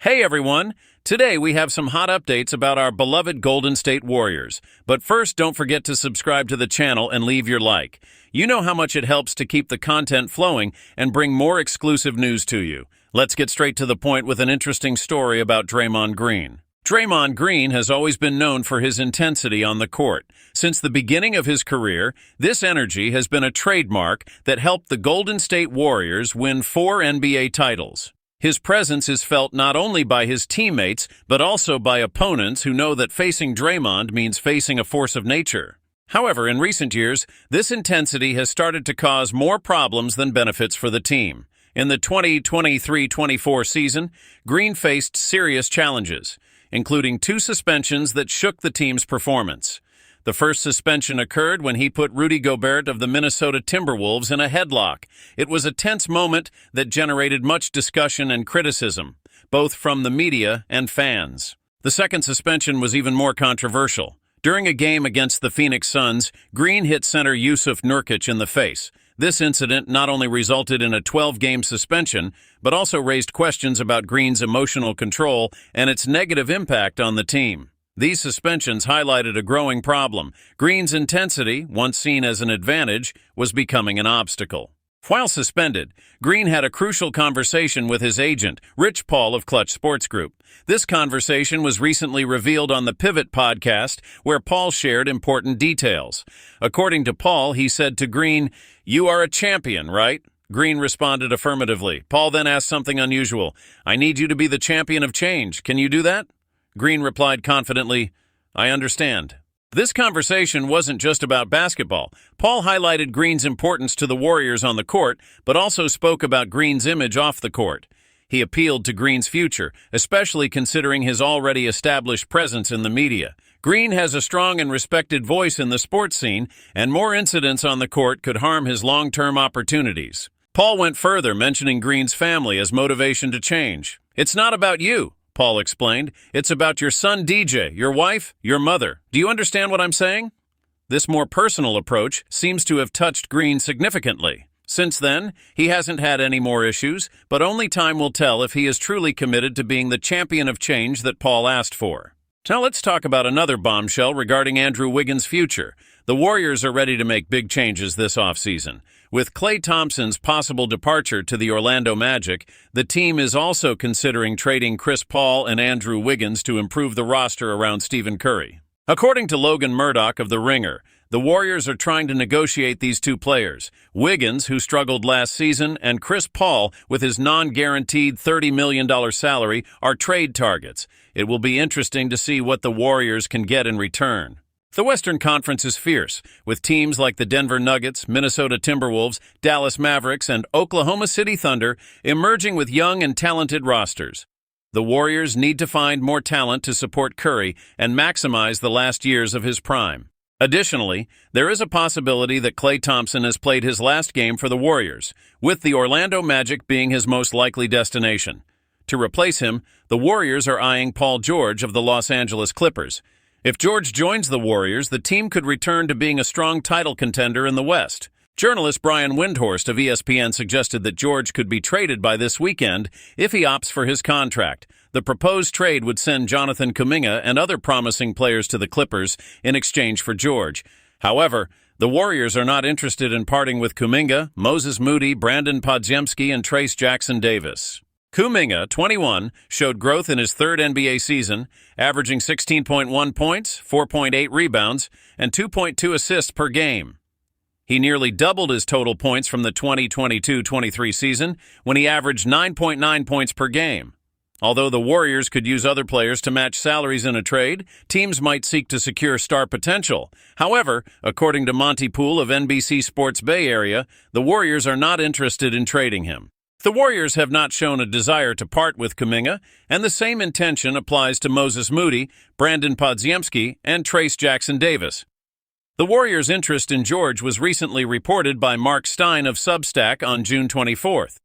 Hey everyone! Today we have some hot updates about our beloved Golden State Warriors. But first, don't forget to subscribe to the channel and leave your like. You know how much it helps to keep the content flowing and bring more exclusive news to you. Let's get straight to the point with an interesting story about Draymond Green. Draymond Green has always been known for his intensity on the court. Since the beginning of his career, this energy has been a trademark that helped the Golden State Warriors win 4 NBA titles. His presence is felt not only by his teammates, but also by opponents who know that facing Draymond means facing a force of nature. However, in recent years, this intensity has started to cause more problems than benefits for the team. In the 2023-24 season, Green faced serious challenges, including 2 suspensions that shook the team's performance. The first suspension occurred when he put Rudy Gobert of the Minnesota Timberwolves in a headlock. It was a tense moment that generated much discussion and criticism, both from the media and fans. The second suspension was even more controversial. During a game against the Phoenix Suns, Green hit center Yusuf Nurkic in the face. This incident not only resulted in a 12-game suspension, but also raised questions about Green's emotional control and its negative impact on the team. These suspensions highlighted a growing problem. Green's intensity, once seen as an advantage, was becoming an obstacle. While suspended, Green had a crucial conversation with his agent, Rich Paul of Clutch Sports Group. This conversation was recently revealed on the Pivot podcast, where Paul shared important details. According to Paul, he said to Green, "You are a champion, right?" Green responded affirmatively. Paul then asked something unusual. "I need you to be the champion of change. Can you do that?" Green replied confidently, "I understand." This conversation wasn't just about basketball. Paul highlighted Green's importance to the Warriors on the court, but also spoke about Green's image off the court. He appealed to Green's future, especially considering his already established presence in the media. Green has a strong and respected voice in the sports scene, and more incidents on the court could harm his long-term opportunities. Paul went further, mentioning Green's family as motivation to change. "It's not about you," Paul explained. "It's about your son DJ, your wife, your mother. Do you understand what I'm saying?" This more personal approach seems to have touched Green significantly. Since then, he hasn't had any more issues, but only time will tell if he is truly committed to being the champion of change that Paul asked for. Now let's talk about another bombshell regarding Andrew Wiggins' future. The Warriors are ready to make big changes this offseason. With Klay Thompson's possible departure to the Orlando Magic, the team is also considering trading Chris Paul and Andrew Wiggins to improve the roster around Stephen Curry. According to Logan Murdoch of The Ringer, the Warriors are trying to negotiate these 2 players, Wiggins, who struggled last season, and Chris Paul, with his non-guaranteed $30 million salary, are trade targets. It will be interesting to see what the Warriors can get in return. The Western Conference is fierce, with teams like the Denver Nuggets, Minnesota Timberwolves, Dallas Mavericks, and Oklahoma City Thunder emerging with young and talented rosters. The Warriors need to find more talent to support Curry and maximize the last years of his prime. Additionally, there is a possibility that Klay Thompson has played his last game for the Warriors, with the Orlando Magic being his most likely destination. To replace him, the Warriors are eyeing Paul George of the Los Angeles Clippers. If George joins the Warriors, the team could return to being a strong title contender in the West. Journalist Brian Windhorst of ESPN suggested that George could be traded by this weekend if he opts for his contract. The proposed trade would send Jonathan Kuminga and other promising players to the Clippers in exchange for George. However, the Warriors are not interested in parting with Kuminga, Moses Moody, Brandon Podziemski, and Trace Jackson Davis. Kuminga, 21, showed growth in his 3rd NBA season, averaging 16.1 points, 4.8 rebounds, and 2.2 assists per game. He nearly doubled his total points from the 2022-23 season, when he averaged 9.9 points per game. Although the Warriors could use other players to match salaries in a trade, teams might seek to secure star potential. However, according to Monty Poole of NBC Sports Bay Area, the Warriors are not interested in trading him. The Warriors have not shown a desire to part with Kuminga, and the same intention applies to Moses Moody, Brandon Podziemski, and Trace Jackson Davis. The Warriors' interest in George was recently reported by Mark Stein of Substack on June 24th.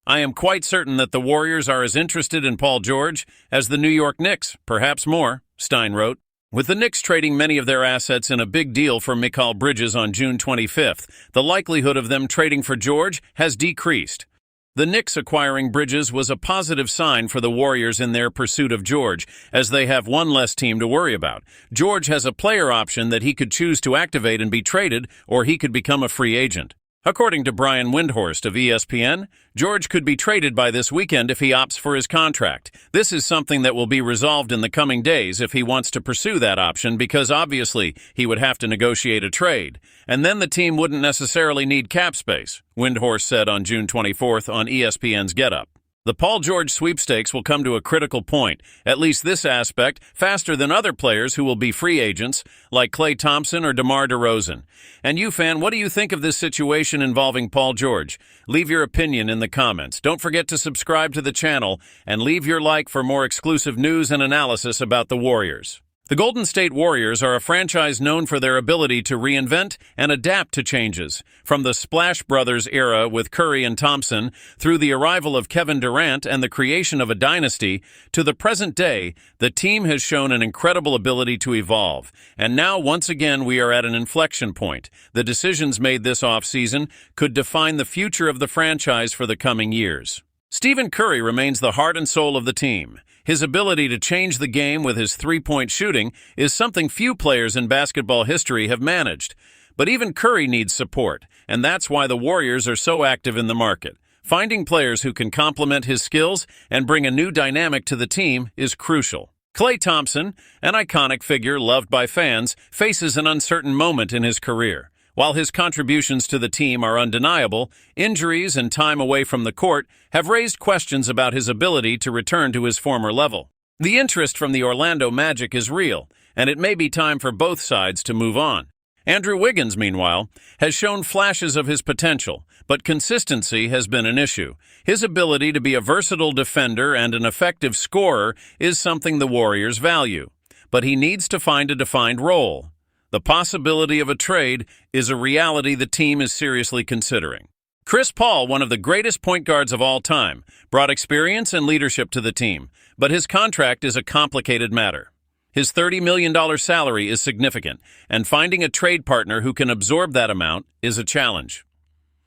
"I am quite certain that the Warriors are as interested in Paul George as the New York Knicks, perhaps more," Stein wrote. With the Knicks trading many of their assets in a big deal for Mikal Bridges on June 25th, the likelihood of them trading for George has decreased. The Knicks acquiring Bridges was a positive sign for the Warriors in their pursuit of George, as they have one less team to worry about. George has a player option that he could choose to activate and be traded, or he could become a free agent. According to Brian Windhorst of ESPN, George could be traded by this weekend if he opts for his contract. This is something that will be resolved in the coming days if he wants to pursue that option, because obviously he would have to negotiate a trade. And then the team wouldn't necessarily need cap space, Windhorst said on June 24th on ESPN's Get Up. The Paul George sweepstakes will come to a critical point, at least this aspect, faster than other players who will be free agents, like Klay Thompson or DeMar DeRozan. And you, fan, what do you think of this situation involving Paul George? Leave your opinion in the comments. Don't forget to subscribe to the channel and leave your like for more exclusive news and analysis about the Warriors. The Golden State Warriors are a franchise known for their ability to reinvent and adapt to changes. From the Splash Brothers era with Curry and Thompson, through the arrival of Kevin Durant and the creation of a dynasty, to the present day, the team has shown an incredible ability to evolve. And now, once again, we are at an inflection point. The decisions made this offseason could define the future of the franchise for the coming years. Stephen Curry remains the heart and soul of the team. His ability to change the game with his three-point shooting is something few players in basketball history have managed. But even Curry needs support, and that's why the Warriors are so active in the market. Finding players who can complement his skills and bring a new dynamic to the team is crucial. Klay Thompson, an iconic figure loved by fans, faces an uncertain moment in his career. While his contributions to the team are undeniable, injuries and time away from the court have raised questions about his ability to return to his former level. The interest from the Orlando Magic is real, and it may be time for both sides to move on. Andrew Wiggins, meanwhile, has shown flashes of his potential, but consistency has been an issue. His ability to be a versatile defender and an effective scorer is something the Warriors value, but he needs to find a defined role. The possibility of a trade is a reality the team is seriously considering. Chris Paul, one of the greatest point guards of all time, brought experience and leadership to the team, but his contract is a complicated matter. His $30 million salary is significant, and finding a trade partner who can absorb that amount is a challenge.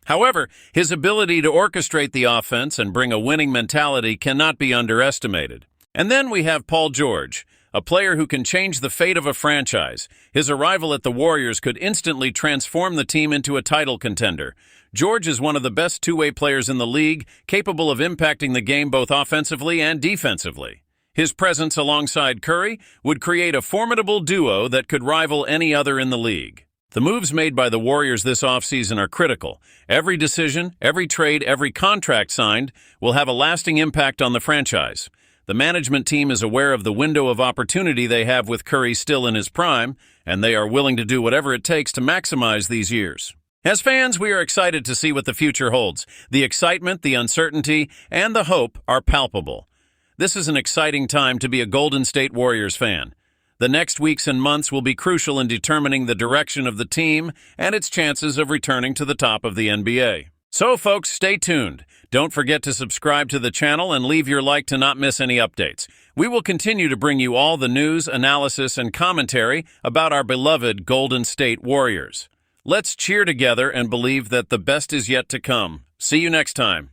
However, his ability to orchestrate the offense and bring a winning mentality cannot be underestimated. And then we have Paul George, a player who can change the fate of a franchise. His arrival at the Warriors could instantly transform the team into a title contender. George is one of the best two-way players in the league, capable of impacting the game both offensively and defensively. His presence alongside Curry would create a formidable duo that could rival any other in the league. The moves made by the Warriors this offseason are critical. Every decision, every trade, every contract signed will have a lasting impact on the franchise. The management team is aware of the window of opportunity they have with Curry still in his prime, and they are willing to do whatever it takes to maximize these years. As fans, we are excited to see what the future holds. The excitement, the uncertainty, and the hope are palpable. This is an exciting time to be a Golden State Warriors fan. The next weeks and months will be crucial in determining the direction of the team and its chances of returning to the top of the NBA. So, folks, stay tuned. Don't forget to subscribe to the channel and leave your like to not miss any updates. We will continue to bring you all the news, analysis, and commentary about our beloved Golden State Warriors. Let's cheer together and believe that the best is yet to come. See you next time.